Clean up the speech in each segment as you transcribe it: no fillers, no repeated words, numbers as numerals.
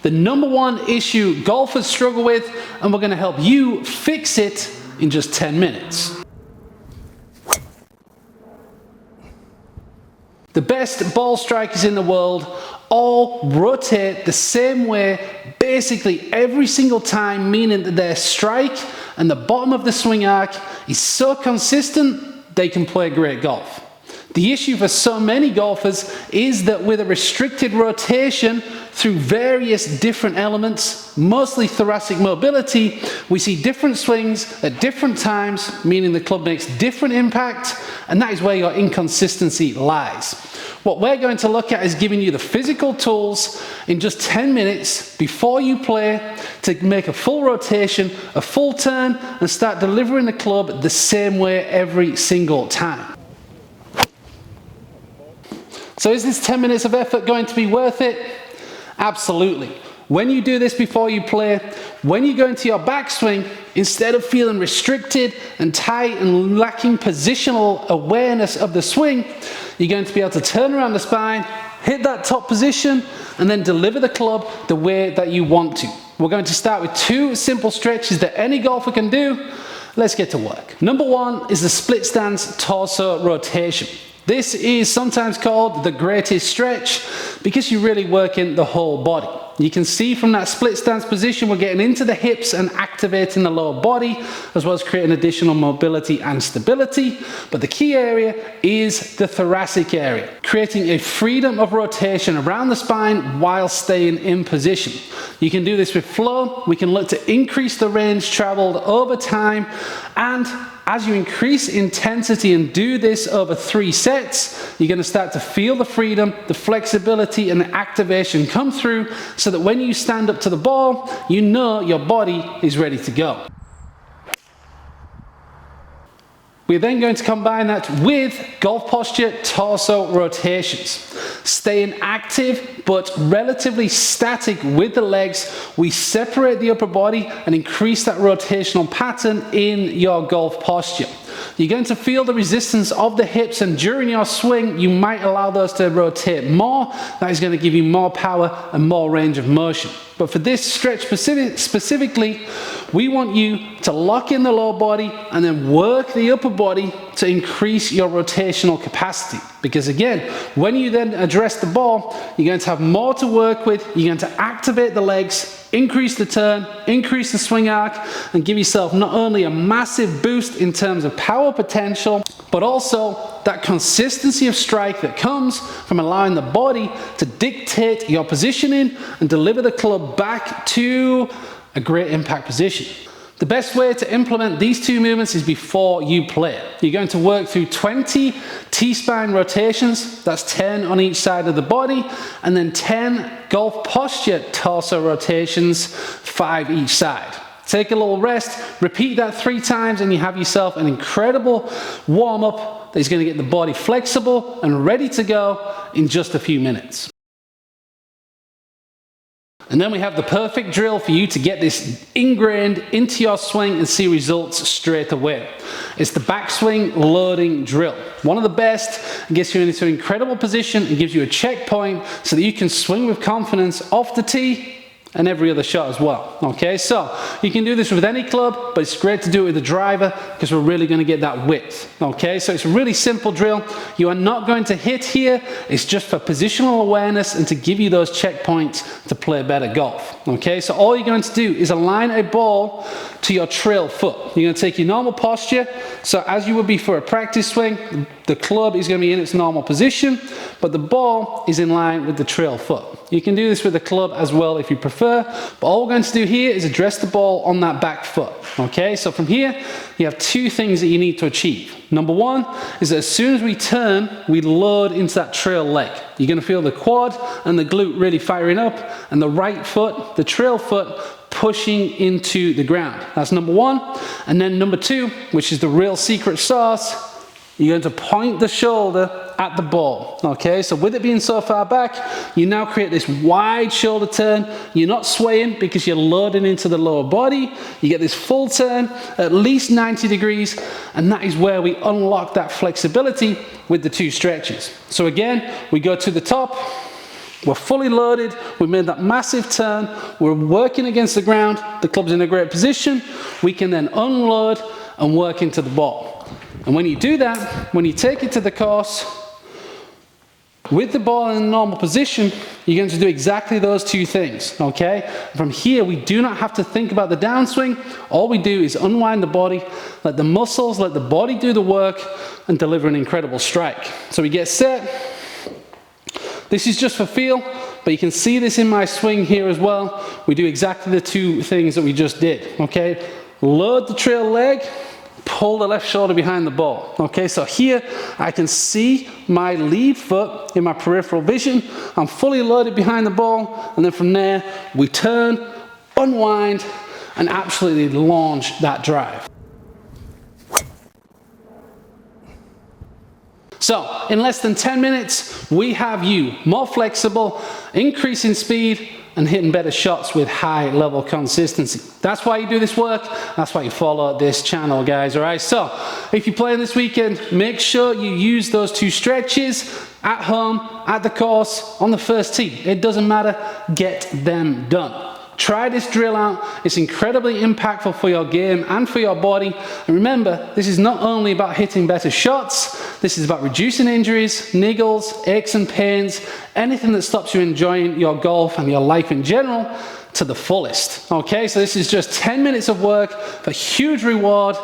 The number one issue golfers struggle with, and we're going to help you fix it in just 10 minutes. The best ball strikers in the world all rotate the same way basically every single time, meaning that their strike and the bottom of the swing arc is so consistent they can play great golf. The issue for so many golfers is that with a restricted rotation through various different elements, mostly thoracic mobility, we see different swings at different times, meaning the club makes different impact, and that is where your inconsistency lies. What we're going to look at is giving you the physical tools in just 10 minutes before you play to make a full rotation, a full turn, and start delivering the club the same way every single time. So is this 10 minutes of effort going to be worth it? Absolutely. When you do this before you play, when you go into your backswing, instead of feeling restricted and tight and lacking positional awareness of the swing, you're going to be able to turn around the spine, hit that top position, and then deliver the club the way that you want to. We're going to start with 2 simple stretches that any golfer can do. Let's get to work. Number 1 is the split stance torso rotation. This is sometimes called the greatest stretch because you're really working the whole body. You can see from that split stance position we're getting into the hips and activating the lower body, as well as creating additional mobility and stability. But the key area is the thoracic area, creating a freedom of rotation around the spine while staying in position. You can do this with flow. We can look to increase the range traveled over time, and as you increase intensity and do this over 3 sets, you're going to start to feel the freedom, the flexibility, and the activation come through so that when you stand up to the ball, you know your body is ready to go. We're then going to combine that with golf posture torso rotations. Staying active but relatively static with the legs, we separate the upper body and increase that rotational pattern in your golf posture. You're going to feel the resistance of the hips, and during your swing you might allow those to rotate more. That is going to give you more power and more range of motion. But for this stretch specifically, we want you to lock in the lower body and then work the upper body to increase your rotational capacity. Because again, when you then address the ball, you're going to have more to work with. You're going to activate the legs, increase the turn, increase the swing arc, and give yourself not only a massive boost in terms of power potential, but also that consistency of strike that comes from allowing the body to dictate your positioning and deliver the club back to a great impact position. The best way to implement these 2 movements is before you play. You're going to work through 20 T-spine rotations, that's 10 on each side of the body, and then 10 golf posture torso rotations, 5 each side. Take a little rest, repeat that 3 times, and you have yourself an incredible warm-up that is going to get the body flexible and ready to go in just a few minutes. And then we have the perfect drill for you to get this ingrained into your swing and see results straight away. It's the backswing loading drill. One of the best, and gets you into an incredible position and gives you a checkpoint so that you can swing with confidence off the tee and every other shot as well. Okay, so you can do this with any club, but it's great to do it with a driver because we're really going to get that width. Okay, so it's a really simple drill. You are not going to hit here. It's just for positional awareness and to give you those checkpoints to play better golf. Okay, so all you're going to do is align a ball to your trail foot. You're going to take your normal posture. So as you would be for a practice swing, the club is going to be in its normal position, but the ball is in line with the trail foot. You can do this with the club as well if you prefer, but all we're going to do here is address the ball on that back foot. Okay, so from here, you have 2 things that you need to achieve. Number 1 is that as soon as we turn, we load into that trail leg. You're going to feel the quad and the glute really firing up, and the right foot, the trail foot, pushing into the ground. That's number 1. And then number 2, which is the real secret sauce, you're going to point the shoulder at the ball. Okay, so with it being so far back, you now create this wide shoulder turn. You're not swaying because you're loading into the lower body. You get this full turn, at least 90 degrees, and that is where we unlock that flexibility with the 2 stretches. So again, we go to the top, We're fully loaded, we made that massive turn, we're working against the ground, the club's in a great position, we can then unload and work into the ball. And when you do that, when you take it to the course, with the ball in a normal position, you're going to do exactly those two things, okay? From here, we do not have to think about the downswing. All we do is unwind the body, let the muscles, let the body do the work, and deliver an incredible strike. So we get set. This is just for feel, but you can see this in my swing here as well. We do exactly the two things that we just did, okay? Load the trail leg, pull the left shoulder behind the ball, okay? So here, I can see my lead foot in my peripheral vision. I'm fully loaded behind the ball, and then from there, we turn, unwind, and absolutely launch that drive. So, in less than 10 minutes, we have you more flexible, increasing speed, and hitting better shots with high level consistency. That's why you do this work, that's why you follow this channel, guys, all right? So, if you're playing this weekend, make sure you use those two stretches at home, at the course, on the first tee. It doesn't matter, get them done. Try this drill out. It's incredibly impactful for your game and for your body. And remember, this is not only about hitting better shots, this is about reducing injuries, niggles, aches and pains, anything that stops you enjoying your golf and your life in general to the fullest. Okay, so this is just 10 minutes of work for huge reward.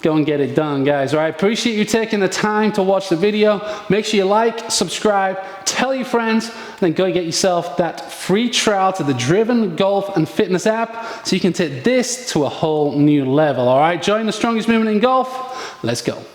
Go and get it done, guys. All right, appreciate you taking the time to watch the video. Make sure you like, subscribe, tell your friends, then go get yourself that free trial to the Driven Golf and Fitness app so you can take this to a whole new level. All right, join the strongest movement in golf. Let's go.